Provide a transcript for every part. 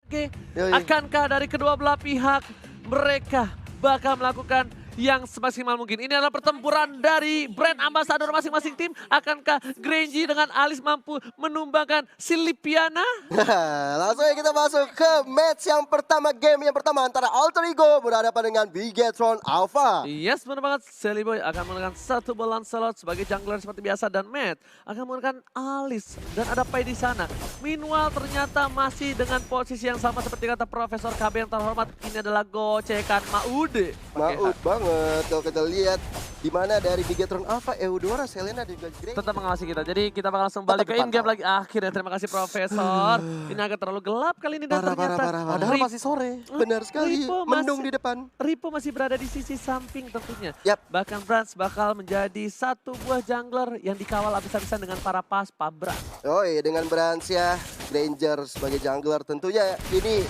Oke, akankah dari kedua belah pihak mereka bakal melakukan yang semaksimal mungkin? Ini adalah pertempuran dari brand ambassador masing-masing tim. Akankah Grangy dengan Alis mampu menumbangkan si Lipiana? Langsung aja kita masuk ke match yang pertama, game yang pertama antara Alter Ego berhadapan dengan Bigetron Alpha. Yes, benar banget. Selly Boy akan menggunakan satu bola Lancelot sebagai jungler seperti biasa, dan Matt akan menggunakan Alis dan ada Pai di sana. Meanwhile ternyata masih dengan posisi yang sama seperti kata Profesor KB yang terhormat. Ini adalah gocekan Maude. Maut banget kalau kita lihat di mana dari Bigetron Alpha, Eudora, Selena dan juga Grangy Tetap mengawasi kita. Jadi kita bakal langsung balik ke in-game lagi. Akhirnya terima kasih Profesor. Ini agak terlalu gelap kali ini dan ternyata Padahal masih sore. benar sekali, mendung di depan. Ripo masih berada di sisi samping tentunya. Yap. Bahkan Brans bakal menjadi satu buah jungler yang dikawal habis-habisan dengan para paspa Brans. Oh iya, dengan Bransya, Granger sebagai jungler tentunya ini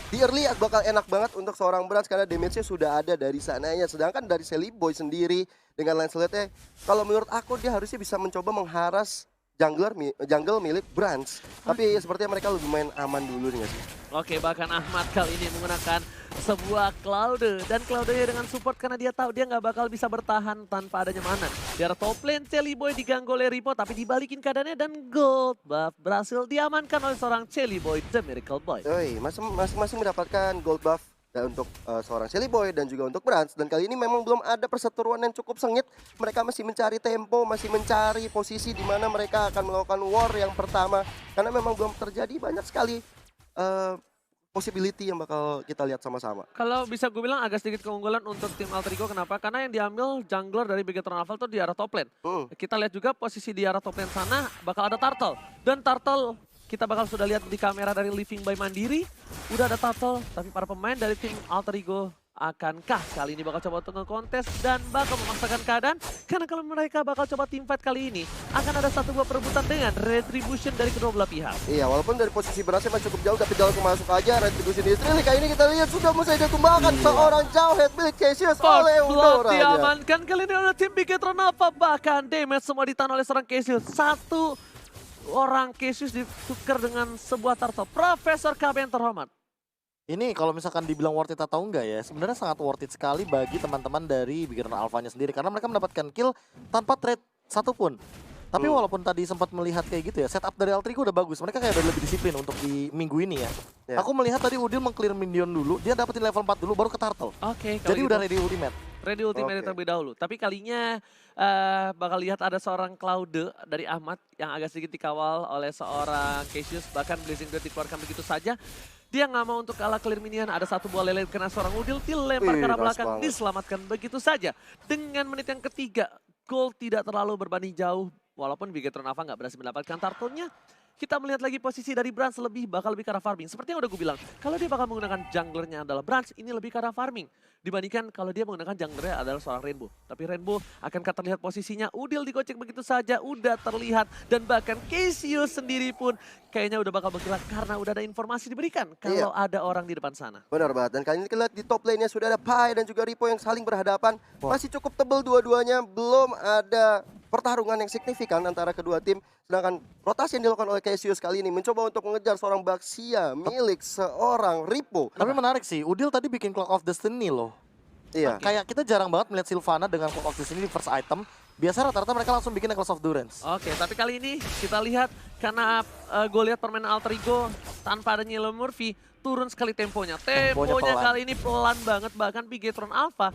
di early bakal enak banget untuk seorang Brans karena damage-nya sudah ada dari sananya. Sedangkan dari Selly Boy sendiri dengan Lancelot-nya, kalau menurut aku dia harusnya bisa mencoba mengharas jungle milik Brans. Tapi sepertinya mereka lebih main aman dulu nih, nggak sih? Oke, bahkan Ahmad kali ini menggunakan sebuah Cloud, dan Cloud-nya dengan support karena dia tahu dia nggak bakal bisa bertahan tanpa adanya mana. Di arah top lane, Selly Boy diganggu oleh Ripo tapi dibalikin keadaannya dan gold buff berhasil diamankan oleh seorang Selly Boy, The Miracle Boy. Oi, masing-masing mendapatkan gold buff untuk seorang Selly Boy dan juga untuk Brans. Dan kali ini memang belum ada perseteruan yang cukup sengit. Mereka masih mencari tempo, masih mencari posisi di mana mereka akan melakukan war yang pertama. Karena memang belum terjadi banyak sekali possibility yang bakal kita lihat sama-sama. Kalau bisa gue bilang agak sedikit keunggulan untuk tim Alter Ego. Kenapa? Karena yang diambil jungler dari Bigetron Alpha itu di arah top lane. Kita lihat juga posisi di arah top lane sana bakal ada Turtle. Dan Turtle kita bakal sudah lihat di kamera dari Living by Mandiri. Udah ada Turtle, tapi para pemain dari tim Alter Ego akankah kali ini bakal coba untuk nge-kontes dan bakal memaksakan keadaan? Karena kalau mereka bakal coba teamfight kali ini, akan ada satu buah perebutan dengan Retribution dari kedua belah pihak. Iya, walaupun dari posisi Bransnya masih cukup jauh, tapi dalam masuk aja Retribution History. Kali ini kita lihat sudah mulai ditumbangkan seorang Jawhead milik Cassius oleh Eudora. Diamankan kali ini oleh tim Bigetron Alpha, bahkan damage semua ditahan oleh seorang Cassius. Satu orang Cassius ditukar dengan sebuah Turtle. Profesor KB yang terhormat. Ini kalau misalkan dibilang worth it atau enggak ya, sebenarnya sangat worth it sekali bagi teman-teman dari Bigetron Alpha-nya sendiri. Karena mereka mendapatkan kill tanpa trade satupun. Tapi walaupun tadi sempat melihat kayak gitu ya, setup dari Alter Ego udah bagus. Mereka kayak udah lebih disiplin untuk di minggu ini ya. Aku melihat tadi Udil meng-clear minion dulu, dia dapetin level 4 dulu baru ke Turtle. Oke, Jadi gitu udah ready ultimate. Ready ultimate terlebih dahulu. Tapi kalinya bakal lihat ada seorang Cloud dari Ahmad yang agak sedikit dikawal oleh seorang Cassius. Bahkan Blazing Blade dikeluarkan begitu saja. Dia nggak mau untuk kalah clear minion. Ada satu bola lele kena seorang Udil, dilempar ke arah belakang, diselamatkan begitu saja. Dengan menit yang ketiga, goal tidak terlalu berbanding jauh. Walaupun Bigetron Alpha nggak berhasil mendapatkan turtle-nya. Kita melihat lagi posisi dari Brans bakal lebih ke arah farming. Seperti yang udah gue bilang, kalau dia bakal menggunakan junglernya adalah Brans, ini lebih ke arah farming. Dibandingkan kalau dia menggunakan junglernya adalah seorang Rainbow. Tapi Rainbow akankah terlihat posisinya, Udil digocek begitu saja, udah terlihat. Dan bahkan Cassius sendiri pun kayaknya udah bakal bergerak karena udah ada informasi diberikan kalau ada orang di depan sana. Benar banget, dan kali ini kita lihat di top lane-nya sudah ada Pai dan juga Ripo yang saling berhadapan. Masih cukup tebal dua-duanya, belum ada pertarungan yang signifikan antara kedua tim. Sedangkan rotasi yang dilakukan oleh Cassius kali ini mencoba untuk mengejar seorang Baxia milik seorang Ripo. Tapi menarik sih, Udil tadi bikin Clock of Destiny loh. Iya. Kayak kita jarang banget melihat Sylvana dengan Clock of Destiny di first item. Biasa rata-rata mereka langsung bikin Necklace of Durance. Oke, tapi kali ini kita lihat karena gue lihat permainan Alter Ego tanpa adanya Yellow Murphy, turun sekali temponya. Temponya kali ini pelan banget, bahkan Bigetron Alpha.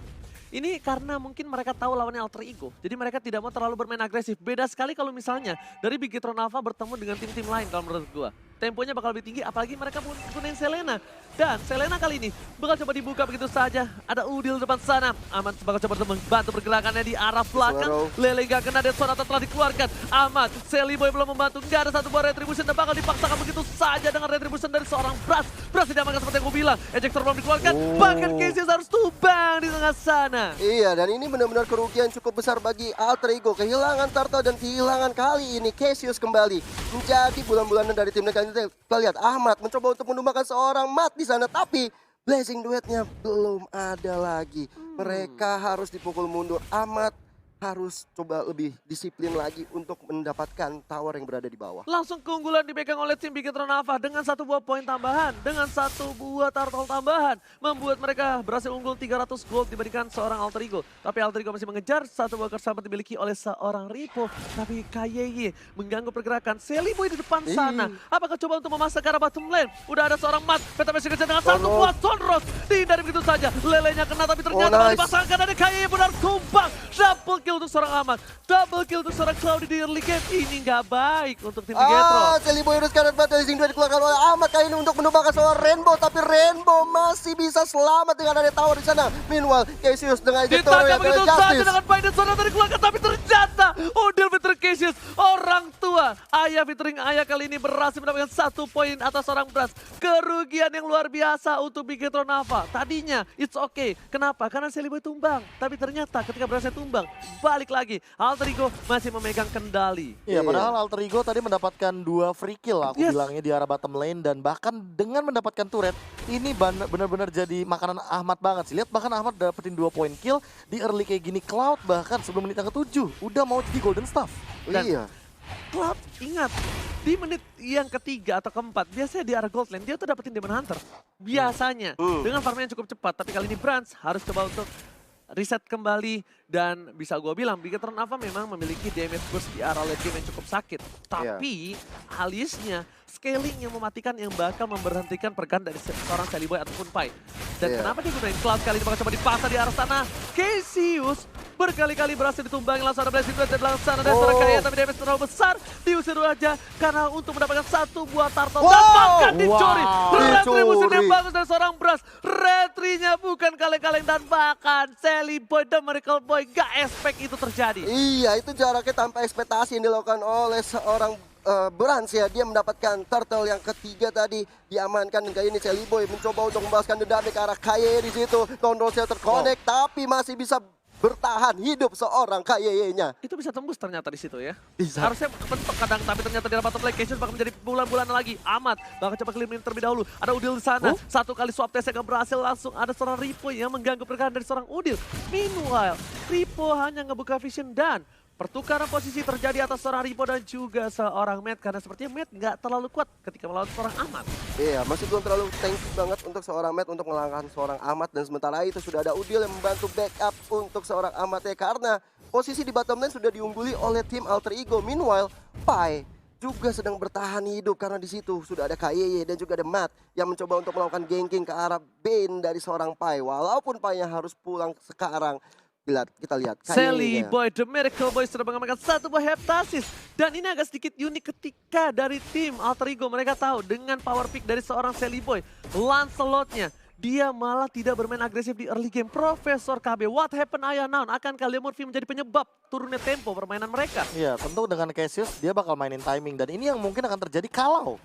Ini karena mungkin mereka tahu lawannya Alter Ego. Jadi mereka tidak mau terlalu bermain agresif. Beda sekali kalau misalnya dari Bigetron Alpha bertemu dengan tim-tim lain kalau menurut gue. Temponya bakal lebih tinggi, apalagi mereka gunain Selena. Dan Selena kali ini bakal coba dibuka begitu saja. Ada Udil depan sana. Ahmad bakal coba membantu pergerakannya di arah belakang. Lele gak kena, Dead Sonata telah dikeluarkan. Ahmad, Selly Boy belum membantu. Gak ada satu buah Retribution dan bakal dipaksakan begitu saja dengan Retribution dari seorang Bras. Bras tidak makan seperti yang gue bilang. Ejector belum dikeluarkan. Bahkan Cassius harus tumbang di tengah sana. Iya, dan ini benar-benar kerugian cukup besar bagi Alter Ego. Kehilangan Turtle dan kehilangan kali ini Cassius kembali menjadi bulan-bulanan dari tim mereka. Kita lihat Ahmad mencoba untuk menumbangkan seorang Mat di sana, tapi Blazing Duetnya belum ada lagi. Mereka harus dipukul mundur. Ahmad harus coba lebih disiplin lagi untuk mendapatkan tower yang berada di bawah. Langsung keunggulan dipegang oleh tim Bigetron Alpha dengan 1 buah poin tambahan, dengan 1 buah turtle tambahan, membuat mereka berhasil unggul 300 gold dibandingkan seorang Alter Ego. Tapi Alter Ego masih mengejar 1 buah kesabaran dimiliki oleh seorang Ripo, tapi KYY mengganggu pergerakan Seliboy di depan sana. Apakah coba untuk memasak ke arah bottom lane? Udah ada seorang Mat, Peta Messi kejar dengan 1 buah Sunrose, dihindari begitu saja. Lelenya kena tapi ternyata nice. dipasangkan dari KYY benar tumbang. Double kill untuk seorang Ahmad, double kill untuk seorang Cloudy di early game. Ini nggak baik untuk tim Bigetron. Seliboy harus kanan battle Blazing 2 dikeluarkan oleh Ahmad kali ini untuk menumbangkan seorang Rainbow, tapi Rainbow masih bisa selamat dengan ada tower di sana. Meanwhile, Cassius dengan Ejector Ditangkap yang begitu dari saja Justice. dengan Biden Zona tadi keluarkan, tapi ternyata Udil Victor Cassius, orang tua, ayah featuring ayah kali ini berhasil mendapatkan 1 poin atas seorang Bras. Kerugian yang luar biasa untuk Bigetron Alpha. Tadinya it's okay. Kenapa? Karena Seliboy tumbang. Tapi ternyata ketika Brasnya tumbang, balik lagi. Alter Ego masih memegang kendali. Iya, padahal Alter Ego tadi mendapatkan 2 free kill aku Yes. bilangnya di arah bottom lane, dan bahkan dengan mendapatkan turret ini benar-benar jadi makanan Ahmad banget sih. Lihat bahkan Ahmad dapetin 2 poin kill di early kayak gini. Cloud bahkan sebelum menit yang ke-7 udah mau jadi golden staff. Dan Iya. Cloud ingat, di menit yang ketiga atau keempat, biasanya di arah gold lane dia tuh dapetin Demon Hunter. Biasanya, dengan farmnya yang cukup cepat, tapi kali ini Brans harus coba untuk reset kembali, dan bisa gue bilang Bigetron Alpha memang memiliki damage burst di arah late game yang cukup sakit. Tapi alisnya scaling yang mematikan yang bakal memberhentikan pergerakan dari seorang Seliboy ataupun Pai. Dan kenapa dia gunain Cloud kali ini bakal coba dipaksa di arah sana. Cassius berkali-kali berhasil ditumbangi, langsung ada Blazing Blade dari sana dan seorang kaya, tapi damage terlalu besar. Diusir aja karena untuk mendapatkan 1 buah turtle. Dan bahkan dicuri. Retribution yang bagus dari seorang Bras. Retrinya bukan kaleng-kaleng, dan bahkan Seliboy The Miracle Boy gak expect itu terjadi. Iya, itu jaraknya tanpa ekspektasi yang dilakukan oleh seorang Brans ya. Dia mendapatkan turtle yang ketiga tadi, diamankan, dan kali ini Seliboy mencoba untuk membalaskan dendamnya ke arah KYY di situ. Tondolnya terkonek, tapi masih bisa bertahan hidup seorang KYY-nya. Itu bisa tembus ternyata di situ ya. Bisa. Harusnya bentuk kadang, tapi ternyata di bottom lane Cassius bakal menjadi bulan-bulan lagi. Ahmad bakal coba clearing terlebih dahulu. Ada Udil di sana. 1 kali swap test yang berhasil, langsung ada seorang Ripo yang mengganggu pergerakan dari seorang Udil. Meanwhile, Ripo hanya ngebuka vision, dan pertukaran posisi terjadi atas seorang Ripo dan juga seorang Matt, karena sepertinya Matt nggak terlalu kuat ketika melawan seorang Ahmad. Iya, masih belum terlalu tanky banget untuk seorang Matt untuk mengalahkan seorang Ahmad, dan sementara itu sudah ada Udil yang membantu backup untuk seorang Ahmad ya, karena posisi di bottom lane sudah diungguli oleh tim Alter Ego. Meanwhile, Pai juga sedang bertahan hidup karena di situ sudah ada KYY dan juga ada Matt yang mencoba untuk melakukan ganking ke arah Bane dari seorang Pai. Walaupun Pai harus pulang sekarang. Kita lihat Seliboy The Miracle Boy sudah mengamankan 1 buah heptasis. Dan ini agak sedikit unik ketika dari tim Alter Ego mereka tahu dengan power pick dari seorang Seliboy, Lancelotnya, dia malah tidak bermain agresif di early game. Profesor KB, what happened ayah naon? Akankah Lemurphy menjadi penyebab turunnya tempo permainan mereka? Iya, tentu dengan Cassius dia bakal mainin timing, dan ini yang mungkin akan terjadi kalau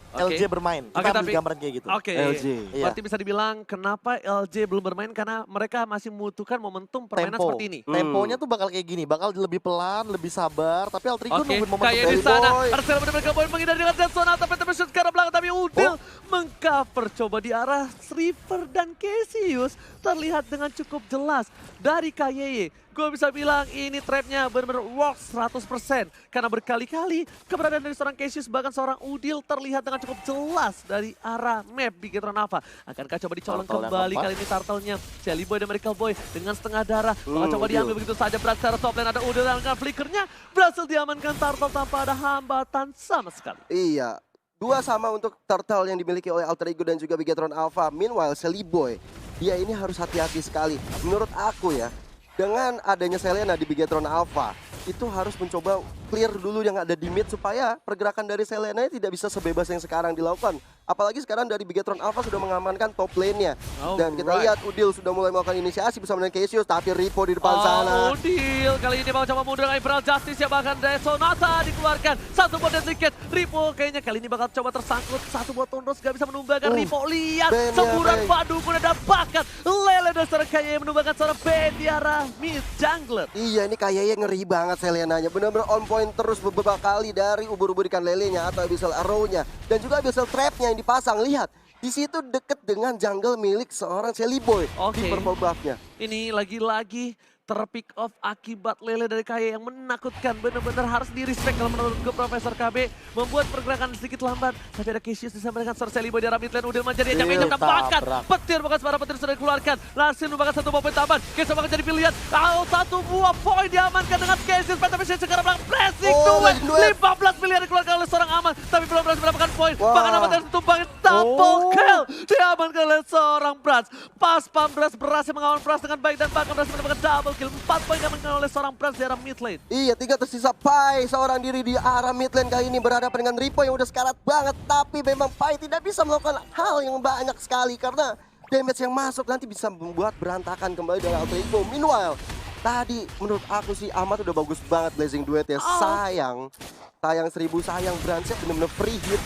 LJ bermain. Kita ambil gambaran kayak gitu. LJ. Iya. Berarti bisa dibilang kenapa LJ belum bermain, karena mereka masih membutuhkan momentum permainan Tempo. seperti ini. Temponya tuh bakal kayak gini, bakal lebih pelan, lebih sabar, tapi Alter Ego nungguin momen kayak di terbaik. sana. Boy. Arsenal benar-benar Boy menghindari dengan Zona, tapi shoot ke arah belakang, tapi Udil mengcover coba di arah River, dan Cassius terlihat dengan cukup jelas dari KYY. Gue bisa bilang ini trapnya benar-benar works 100%. Karena berkali-kali keberadaan dari seorang Cassius, bahkan seorang Udil terlihat dengan cukup jelas dari arah map Bigetron Alpha. Akankah coba dicolong Turtle yang kembali keempat. kali ini Turtle-nya. Seliboy dan Miracle Boy dengan setengah darah. Bakal coba diambil begitu saja. Berat secara top lane ada Udil dengan flickernya. Berhasil diamankan Turtle tanpa ada hambatan sama sekali. Iya, 2 sama untuk turtle yang dimiliki oleh Alter Ego dan juga Bigetron Alpha. Meanwhile, Seliboy, dia ini harus hati-hati sekali. Menurut aku ya, dengan adanya Selena di Bigetron Alpha, itu harus mencoba clear dulu yang ada di mid supaya pergerakan dari Selena tidak bisa sebebas yang sekarang dilakukan. Apalagi sekarang dari Bigetron Alpha sudah mengamankan top lane-nya. Dan kita lihat Udil sudah mulai melakukan inisiasi bersama dengan Cassius, tapi Ripo di depan sana. Udil kali ini bakal coba mundur dengan Emerald Justice, ya bahkan dari Sonata dikeluarkan. 1 buat deadly catch. Ripo kayaknya kali ini bakal coba tersangkut. 1 buat Tondos gak bisa menumbangkan. Ripo lihat Ben, semburan ya, padu pun ada bakat. Lele dasar kayak menumbangkan seorang Ben di arah mid jungler. Iya, ini kayaknya ngeri banget Selenanya. Benar-benar on point terus beberapa kali dari ubur-ubur ikan lelenya atau abyssal arrow-nya. Dan juga abyssal trap-nya yang dipasang. Lihat, di situ deket dengan jungle milik seorang Seliboy. Oke. Di purple buff-nya. Ini lagi-lagi terpick off akibat Lele dari Kaye yang menakutkan. Benar-benar harus di-respect kalau menurut gue Profesor KB. Membuat pergerakan sedikit lambat. Tapi ada Cassius disambung dengan Sorceliboy di arah mid lane. Udil menjadi ajak-ajak dapatkan. Petir, bahkan suara petir sudah dikeluarkan. Langsung merupakan satu poin tambahan. Cassius bakal jadi pilihan. Satu buah poin diamankan dengan Cassius. Tapi sekarang belakang pressing duet. 15 pilihan dikeluarkan oleh seorang Aman. Tapi belum berhasil mendapatkan poin. Bahkan Aman harus tumpangin double kill. Diamankan oleh seorang Brans. Pas Pamdras berhasil mengawal Brans dengan baik dan bahkan berhasil mendapatkan double kill. 4 poin diamankan oleh seorang Brans di arah mid lane. Iya, 3 tersisa. Pai seorang diri di arah mid lane kali ini berhadapan dengan Ripo yang udah sekarat banget. Tapi memang Pai tidak bisa melakukan hal yang banyak sekali karena damage yang masuk nanti bisa membuat berantakan kembali dari Alter Ego. Meanwhile, tadi menurut aku sih Ahmad udah bagus banget Blazing Duet ya. Sayang 1000 sayang Bransnya bener-bener free hit.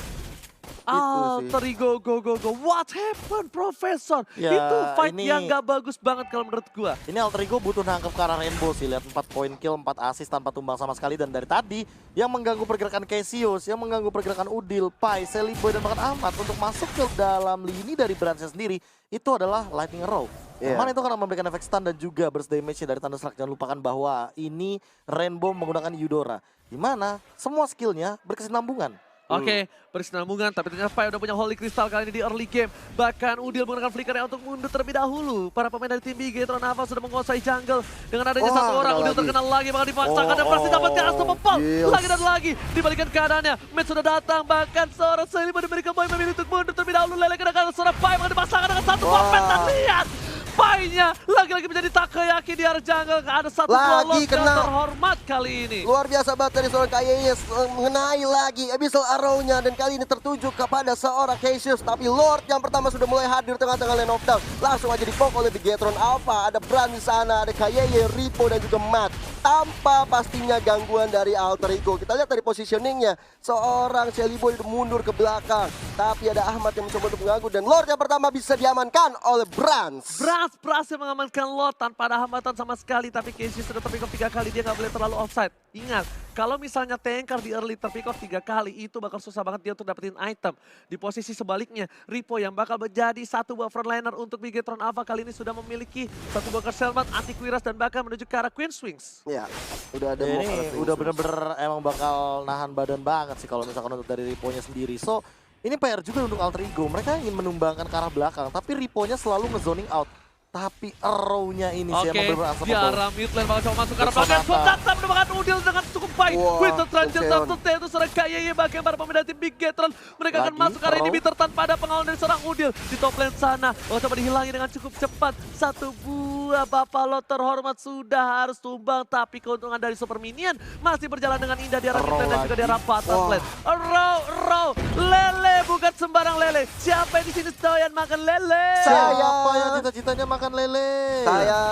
Alter Ego, go. What happened, Profesor? Ya, itu fight ini- yang gak bagus banget kalau menurut gua. Ini Alter Ego butuh nangkep ke arah Rainbow sih. Lihat 4 poin kill, 4 assist tanpa tumbang sama sekali. Dan dari tadi yang mengganggu pergerakan Cassius, yang mengganggu pergerakan Udil, Pai, Celiboy dan bahkan Ahmad untuk masuk ke dalam lini dari Bransnya sendiri itu adalah Lightning Arrow. Aman itu karena memberikan efek stun dan juga burst damage dari Thunderstruck. Jangan lupakan bahwa ini Rainbow menggunakan Eudora. Di mana semua skillnya berkesinambungan. Oke, berkesinambungan, tapi ternyata Pai udah punya Holy Crystal kali ini di early game. Bahkan Udil menggunakan flickernya untuk mundur terlebih dahulu. Para pemain dari tim Bigetron Alpha sudah menguasai jungle. Dengan adanya satu orang, Udil terkenal lagi, bahkan dipaksakan dan pasti dapat gas pepal. Lagi dan lagi, dibalikan keadaannya. Match sudah datang, bahkan seorang Celiboy diberikan poin memilih untuk mundur terlebih dahulu. Lele kedatangan seorang Pai, bahkan dipasangkan dengan satu buffet dan lihat. Pai-nya lagi-lagi menjadi Takoyaki di arah jungle. Ada satu Lagi yang kena. terhormat kali ini. Luar biasa banget dari seorang Kayes mengenai lagi Abyssal Arrow-nya dan kali ini tertuju kepada seorang Cassius. Tapi Lord yang pertama sudah mulai hadir tengah-tengah lane of down. Langsung aja dipok oleh Bigetron Alpha. Ada Bran di sana, ada Kayeye, Ripo dan juga Matt. Tanpa pastinya gangguan dari Alter Ego. Kita lihat dari positioningnya. Seorang Celiboy mundur ke belakang. Tapi ada Ahmad yang mencoba untuk mengganggu. Dan Lord yang pertama bisa diamankan oleh Brans. Brans berhasil mengamankan Lord tanpa ada hambatan sama sekali. Tapi Cassius sudah terpick off 3 kali, dia nggak boleh terlalu offside. Ingat, kalau misalnya tanker di early terpick off 3 kali, itu bakal susah banget dia untuk dapetin item. Di posisi sebaliknya, Ripo yang bakal menjadi satu buah frontliner untuk Bigetron Alpha kali ini sudah memiliki satu buah Selmat, anti-Quiras dan bahkan menuju ke arah Queen Swings. Ya, udah ada Ini udah bener-bener emang bakal nahan badan banget sih kalau misalkan untuk dari Ripo-nya sendiri. So, ini PR juga untuk Alter Ego. Mereka ingin menumbangkan ke arah belakang, tapi Ripo-nya selalu nge-zoning out. Tapi arrow-nya ini sih emang bener-bener di arah mid lane bakal coba masuk ke arah belakang. Sonata menemukan Udil dengan cukup baik. Winter Transit satu T itu seorang Kayeye bagian para pemain dari tim Bigetron. Mereka akan masuk ke arah inhibitor tanpa ada pengawalan dari seorang Udil. Di top lane sana, coba dihilangi dengan cukup cepat. Satu buah Buffalo terhormat sudah harus tumbang. Tapi keuntungan dari Super Minion masih berjalan dengan indah di arah mid lane dan juga di arah bottom lane. Row, Lele bukan sembarang Lele. Siapa yang di sini doyan makan Lele? Siapa yang cita-citanya makan lele? Saya,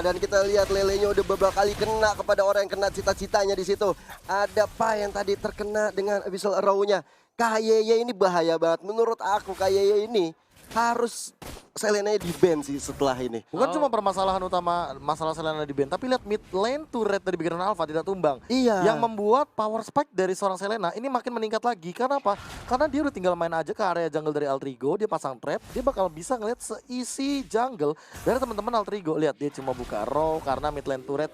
dan kita lihat lelenya udah beberapa kali kena kepada orang yang kena cita-citanya di situ. Ada Pai yang tadi terkena dengan Abyssal Arrow-nya. Kayeye ini bahaya banget. Menurut aku Kayeye ini harus Selena di ban sih setelah ini. Bukan cuma permasalahan utama masalah Selena di ban, tapi lihat mid lane turret dari Bigetron Alpha tidak tumbang. Iya. Yang membuat power spike dari seorang Selena ini makin meningkat lagi. Karena apa? Karena dia udah tinggal main aja ke area jungle dari Alter Ego, dia pasang trap, dia bakal bisa ngeliat seisi jungle dari teman-teman Alter Ego. Lihat dia cuma buka row karena mid lane turret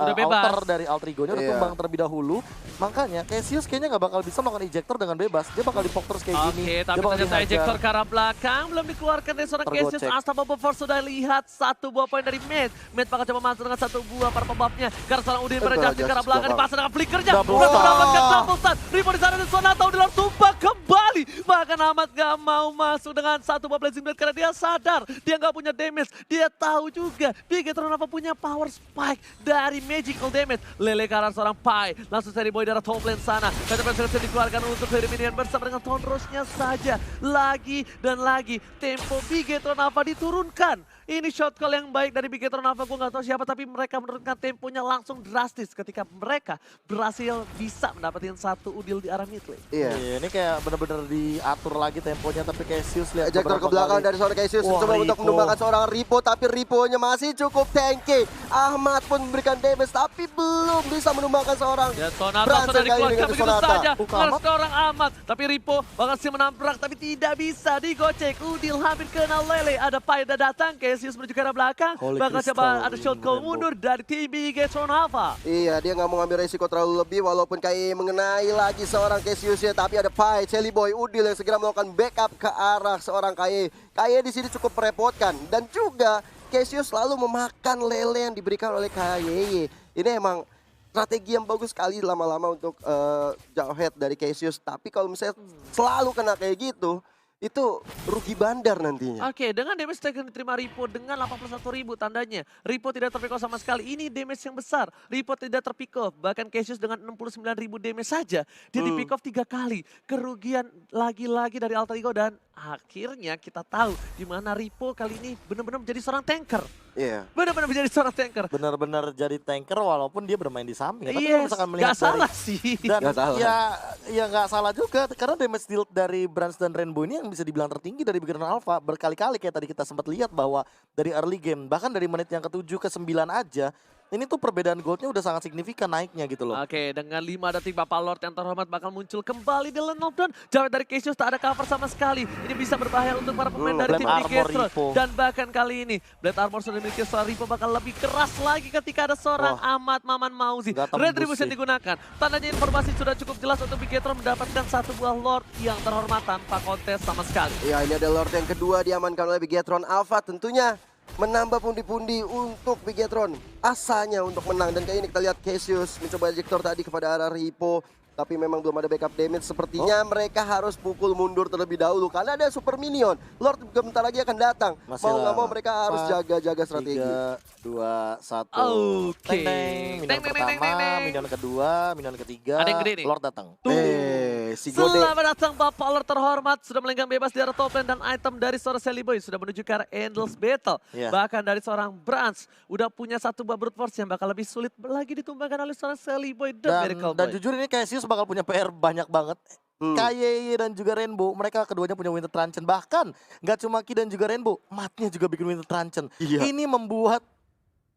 Udah bebas. alter dari Alter Ego-nya udah tumbang terlebih dahulu. Makanya Cassius kayaknya nggak bakal bisa melakukan ejector dengan bebas. Dia bakal dipok terus kayak gini. Oke, tapi Dia bakal ternyata dihajar. ejector ke arah belakang belum dikeluarkan dari seorang Cassius. Tergocek. Unstoppable Force sudah lihat satu buah poin dari Mid. Mid bakal coba masuk dengan satu buah para pembabnya. Karena seorang Udin berjasi ke arah belakang dipasang dengan flickernya. Double Belum stun. mendapatkan double stun. Ripo di sana dan Sonata Udin tumbang kembali. Bahkan Ahmad gak mau masuk dengan satu buah Blazing Blade karena dia sadar dia gak punya damage. Dia tahu juga Bigetron apa punya power spike dari magical damage. Lele ke arah seorang Pai. Langsung Celiboy dari top lane sana. Kata Selection dikeluarkan untuk dari minion bersama dengan Tone Rose-nya saja. Lagi dan lagi tempo Bigetron Alpha diturunkan. Ini shot call yang baik dari Bigetron Alpha. Gue gak tahu siapa tapi mereka menurunkan temponya langsung drastis ketika mereka berhasil bisa mendapatkan satu Udil di arah mid lane. Iya. Ini kayak bener-bener diatur lagi temponya, tapi Cassius lihat Ejector ke belakang dari seorang Cassius mencoba untuk menumbangkan seorang Ripo, tapi Ripo-nya masih cukup tanky. Ahmad pun memberikan damage tapi belum bisa menumbangkan seorang Ya Sonata Brans sudah yang kali ini dikeluarkan dengan begitu Sonata. saja. Bukan Harus Ahmad. seorang Ahmad. Tapi Ripo bakal sih menabrak tapi tidak bisa digocek. Udil hampir kena Lele. Ada Pai udah datang. Cassius Cassius menuju ke arah belakang. Holy Bakal Crystal, coba ada shot call Rainbow. mundur dari tim Bigetron Alpha. Iya, dia nggak mau ngambil resiko terlalu lebih walaupun kayak mengenai lagi seorang Cassius ya, tapi ada Pai, Shelly Boy, Udil yang segera melakukan backup ke arah seorang Kaye. Kaye di sini cukup merepotkan dan juga Cassius selalu memakan lele yang diberikan oleh Kaye. Ini emang strategi yang bagus sekali lama-lama untuk jauh head dari Cassius, tapi kalau misalnya selalu kena kayak gitu, itu rugi bandar nantinya. Oke, dengan damage yang diterima Ripo dengan 81.000 tandanya. Ripo tidak terpick off sama sekali. Ini damage yang besar. Ripo tidak terpick off. Bahkan Cassius dengan 69.000 damage saja. Dia di pick off 3 kali. Kerugian lagi-lagi dari Alter Ego dan akhirnya kita tahu di mana Ripo kali ini benar-benar menjadi seorang tanker. Iya. Benar-benar menjadi seorang tanker. Benar-benar jadi tanker walaupun dia bermain di samping. Tapi kalau Yes, misalkan melihat gak salah sih. dan Nggak salah. ya nggak salah juga karena damage deal dari Brands dan Rainbow ini yang bisa dibilang tertinggi dari Beginner Alpha berkali-kali kayak tadi kita sempat lihat bahwa dari early game bahkan dari menit yang ke-7 ke-9 aja ini tuh perbedaan goldnya udah sangat signifikan naiknya gitu loh. Oke, dengan 5 detik Bapak Lord yang terhormat bakal muncul kembali di lane of down. Jauh dari Cassius tak ada cover sama sekali. Ini bisa berbahaya untuk para pemain dari Blade tim Armor Bigetron. Ripo. Dan bahkan kali ini Blade Armor sudah dimiliki seorang Ripo bakal lebih keras lagi ketika ada seorang Ahmad Maman Mauzi. Nggak tembus Retribution sih. digunakan. Tandanya informasi sudah cukup jelas untuk Bigetron mendapatkan satu buah Lord yang terhormat tanpa kontes sama sekali. Ya, ini ada Lord yang kedua diamankan oleh Bigetron Alpha, tentunya menambah pundi-pundi untuk Bigetron. Asanya untuk menang dan kayak ini kita lihat Cassius mencoba ejector tadi kepada arah Ripo. Tapi memang belum ada backup damage. Sepertinya mereka harus pukul mundur terlebih dahulu karena ada super minion. Lord juga bentar lagi akan datang. Masih Mau nggak lama. mau mereka harus 4, jaga-jaga strategi. 3, 2, 1. Oke. Minion Teng, teng, teng, pertama, teng, teng. minion kedua, minion ketiga. Ada yang gede nih. Lord datang. Si Gode. Selamat datang Bapak Lord terhormat. Sudah melenggang bebas di arah top lane dan item dari seorang Shelly Boy sudah menuju ke arah Endless Battle. Iya. Bahkan dari seorang Brands udah punya satu buah brute force yang bakal lebih sulit lagi ditumbangkan oleh seorang Shelly Boy The Miracle Dan Boy. jujur ini Cassius bakal punya PR banyak banget. Kaye dan juga Rainbow, mereka keduanya punya Winter Truncheon. Bahkan nggak cuma Ki dan juga Rainbow, matnya juga bikin Winter Truncheon. Iya. Ini membuat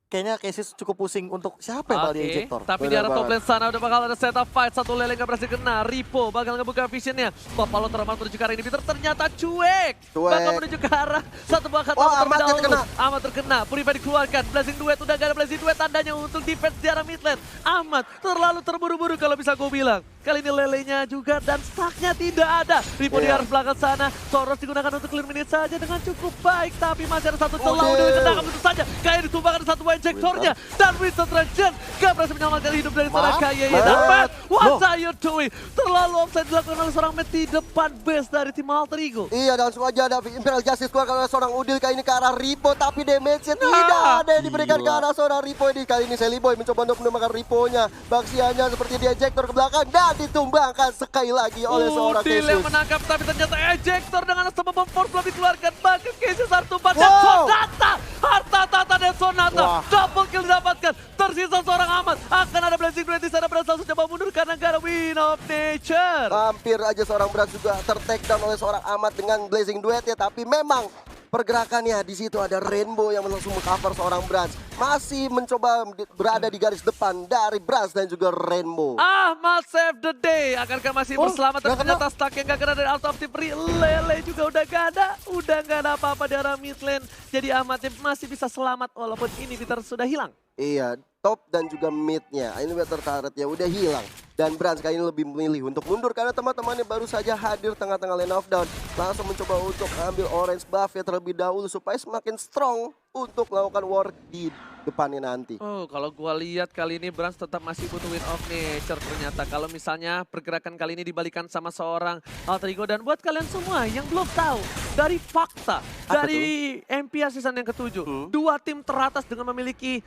kayaknya Cassius cukup pusing untuk siapa yang bakal di injektor. Tapi di Bener arah top banget. lane sana udah bakal ada setup fight. Satu lele gak berhasil kena. Ripo bakal ngebuka visionnya. Bapak Lord terhormat menuju ke arah inhibitor ternyata cuek. Cuek. Bakal menuju ke arah satu buah kata Ahmad yang terkena. Ahmad terkena. Purify dikeluarkan. Blazing Duet udah gak ada Blazing Duet tandanya untuk defense di arah mid lane. Ahmad terlalu terburu-buru kalau bisa gue bilang. Kali ini lelenya juga dan stucknya tidak ada. Ripo di Iya. arah belakang sana. Soros digunakan untuk clear minute saja dengan cukup baik. Tapi masih ada satu celah Udil. untuk dikenakan tentu saja. Kayak ditumbangkan satu buah injektornya. Dan Winston Truncheon gak berhasil menyelamatkan hidup dari seorang Kaye. Dan Matt, what are you doing? Terlalu offside dilakukan oleh seorang Matt di depan base dari tim Alter Ego. Iya, dan langsung aja ada Imperial Justice keluar oleh seorang Udil kali ini ke arah Ripo, tapi damage-nya tidak ada yang diberikan ke gila. arah seorang Ripo ini. Kali ini Shelly Boy mencoba untuk menembakkan Ripo-nya. Baksianya seperti di ejector ke belakang dan ditumbangkan sekali lagi oleh seorang Udil yang Cassius. menangkap tapi ternyata ejector dengan sama bom force belum dikeluarkan. Bahkan Cassius harus tumbang dan Wow. Sonata. Harta tata dan Sonata. Wah. Double kill didapatkan. Tersisa seorang Ahmad. Akan ada Blazing Duet di sana. Berhasil langsung coba mundur karena gak ada Win of Nature. Hampir aja seorang Brans juga ter-take down oleh seorang Ahmad dengan Blazing Duet ya, tapi memang pergerakannya di situ ada Rainbow yang langsung mengcover seorang Brans. Masih mencoba berada di garis depan dari Brans dan juga Rainbow. Ahmad save the day. Akankah masih Oh, berselamat tapi nggak kena. ternyata stuck yang gak kena dari Out of the Free. Lele juga udah gak ada. Udah gak ada apa-apa di arah mid lane. Jadi Ahmad masih bisa selamat walaupun inhibitor sudah hilang. Iya, top dan juga mid-nya. Ini turret ya udah hilang. Dan Brans kali ini lebih memilih untuk mundur karena teman-temannya baru saja hadir tengah-tengah lane of down. Langsung mencoba untuk ambil orange buff ya terlebih dahulu supaya semakin strong untuk melakukan war di depannya nanti. Oh, kalau gua lihat kali ini Brands tetap masih butuh Win of Nature ternyata. Kalau misalnya pergerakan kali ini dibalikan sama seorang Alter Ego. Dan buat kalian semua yang belum tahu, dari fakta, dari MPR season yang ke-7, dua tim teratas dengan memiliki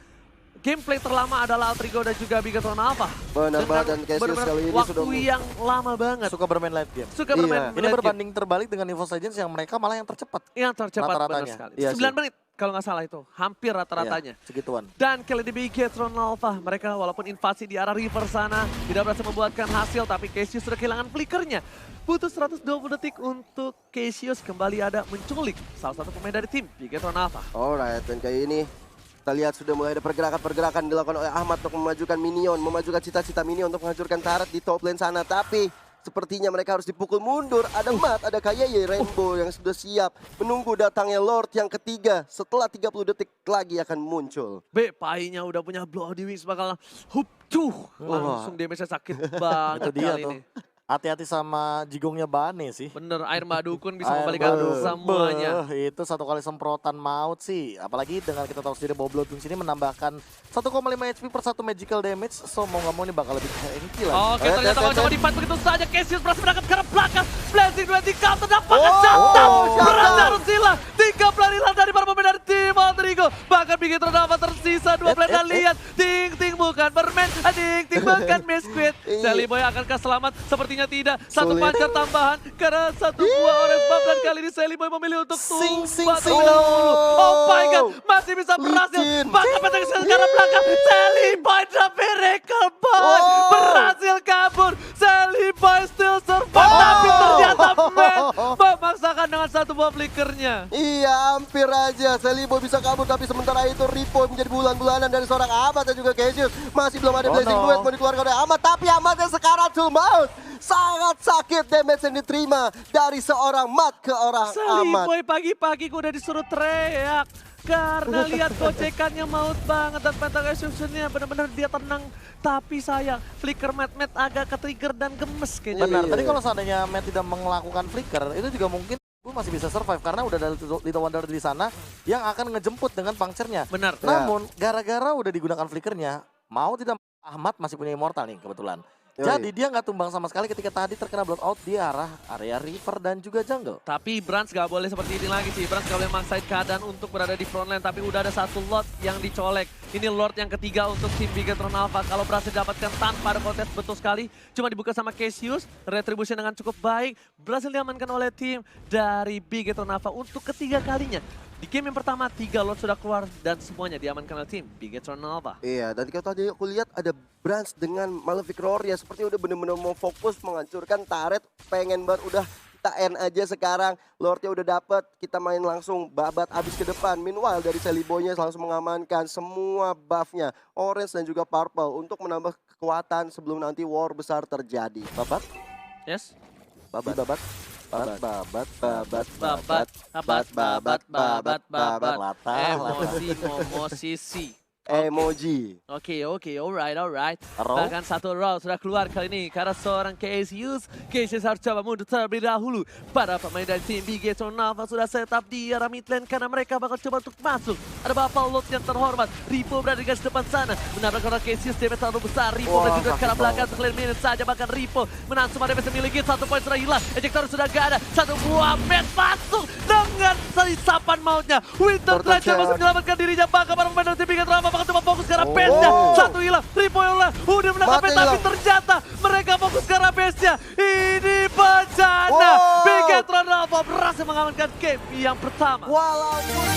gameplay terlama adalah Alter Ego dan juga Bigetron Alpha. Benar Dengan banget, dan Cassius benar-benar kali ini waktu sudah yang lama banget. Suka bermain late game. Suka Iya. bermain Ini late game. berbanding terbalik dengan Evo Legends yang mereka malah yang tercepat. Yang tercepat benar Rata-ratanya. sekali. Iya 9 sih. menit kalau nggak salah itu. Hampir rata-ratanya. Iya, segituan. Dan kali ini Bigetron Alpha, mereka walaupun invasi di arah river sana, tidak berhasil membuatkan hasil, tapi Cassius sudah kehilangan flickernya. Butuh 120 detik untuk Cassius kembali ada menculik salah satu pemain dari tim Bigetron Alpha. Alright, dan kali ini kita lihat sudah mulai ada pergerakan-pergerakan dilakukan oleh Ahmad untuk memajukan minion, memajukan cita-cita minion untuk menghancurkan turret di top lane sana. Tapi sepertinya mereka harus dipukul mundur. Ada Mat, ada KYY, Rainbow yang sudah siap menunggu datangnya Lord yang ketiga. Setelah 30 detik lagi akan muncul. B, Pai-nya udah punya Bloody Wings bakal hup cuh. Langsung damage-nya sakit banget Itu dia kali tuh. ini. Hati-hati sama jigongnya Bane sih. Bener, air mbak dukun bisa Air membalikan Madu. semuanya. Itu satu kali semprotan maut sih. Apalagi dengan kita tahu sendiri bahwa Blood Wings ini menambahkan 1,5 HP per 1 magical damage. So mau nggak mau ini bakal lebih tanky lah. Oke, ternyata mau coba di-fight begitu saja. Cassius berhasil berangkat ke arah belakang. Blazing 2 di counter dapatkan Oh, Jantam. Jantam. Berhasil harus hilang. 3 plan hilang dari para pemain dari tim Alterigo. Bahkan bikin terdapat tersisa 2 plan dan lihat. Ting-ting bukan bermain. Ting-ting bukan misquit. Sally Boy akankah selamat? Sepertinya tidak. Satu Sulit. pancar tambahan karena satu buah orange buff dan kali ini Sally Boy memilih untuk Sing, sing, tumbang sing. terlebih dahulu. Oh my god, masih bisa berhasil. Licin. Bahkan petang ke arah belakang. Sally Boy the miracle boy. Oh. Berhasil kabur. Sally Boy still survive. Tapi ternyata man memaksakan dengan satu buah flickernya. Iya, hampir aja Selibo bisa kabur, tapi sementara itu Ripo menjadi bulan-bulanan dari seorang Amat dan juga Cassius. Masih belum ada Oh, Blazing no. Duet mau dikeluarkan oleh Amat, tapi Amatnya sekarang full mount. Sangat sakit damage yang diterima dari seorang Mat ke orang Sally Amat. Boy pagi-pagi udah disuruh teriak. Karena lihat gocekannya maut banget dan Pentagon Execution-nya benar-benar dia tenang. Tapi sayang, flicker Matt agak ke-trigger dan gemes kayaknya. Benar, Iya. tadi kalau seandainya Matt tidak melakukan flicker, itu juga mungkin gue masih bisa survive karena udah ada Little Wonder di sana yang akan ngejemput dengan puncture-nya. Benar. Namun gara-gara udah digunakan flickernya, mau tidak Ahmad masih punya immortal nih kebetulan. Yoi. Jadi dia nggak tumbang sama sekali ketika tadi terkena blood out di arah area river dan juga jungle. Tapi Brans gak boleh seperti ini lagi sih. Brans gak boleh maksain keadaan untuk berada di frontline. Tapi udah ada satu Lord yang dicolek. Ini Lord yang ketiga untuk tim Bigetron Alpha. Kalau berhasil didapatkan tanpa ada kontes betul sekali. Cuma dibuka sama Cassius. Retribution dengan cukup baik. Berhasil diamankan oleh tim dari Bigetron Alpha untuk ketiga kalinya. Di game yang pertama, 3 Lord sudah keluar dan semuanya diamankan oleh tim Bigetron Alpha. Iya, dan kalau tadi aku lihat ada Brans dengan Malefic Roar ya, seperti udah bener-bener mau fokus menghancurkan turret, pengen banget udah kita end aja sekarang. Lordnya udah dapet, kita main langsung babat abis ke depan. Meanwhile dari Sally Boy-nya langsung mengamankan semua buff-nya, orange dan juga purple untuk menambah kekuatan sebelum nanti war besar terjadi. Babat, Yes? babat, babat, Babat. babat, Babat. Latah, Emosi, momo, sisi. Emoji. Oke, alright. Roll. Bahkan satu roll sudah keluar kali ini karena seorang Cassius harus coba mundur terlebih dahulu. Para pemain dari tim Bigetron Alpha sudah setup di arah mid lane karena mereka bakal coba untuk masuk. Ada Bapak Lot yang terhormat. Ripo berada di garis depan sana. Menabrak orang Cassius, damage terlalu besar. Ripo Wah, berada juga ke arah sakit belakang. Clear minute saja bahkan Ripo menahan semua damage yang miliki. 1 poin sudah hilang. Ejector sudah gak ada. Satu buah match masuk dengan isapan mautnya. Winter Treasure masih menyelamatkan dirinya. Bahkan para pemain dari tim Bigetron Alpha bakal coba fokus ke arah base-nya. Satu hilang. Ripo yang udah menangkap Mati tapi hilang. ternyata mereka fokus ke arah base-nya. Ini bencana. Wow. Bigetron Alpha berhasil mengamankan game yang pertama. Walaupun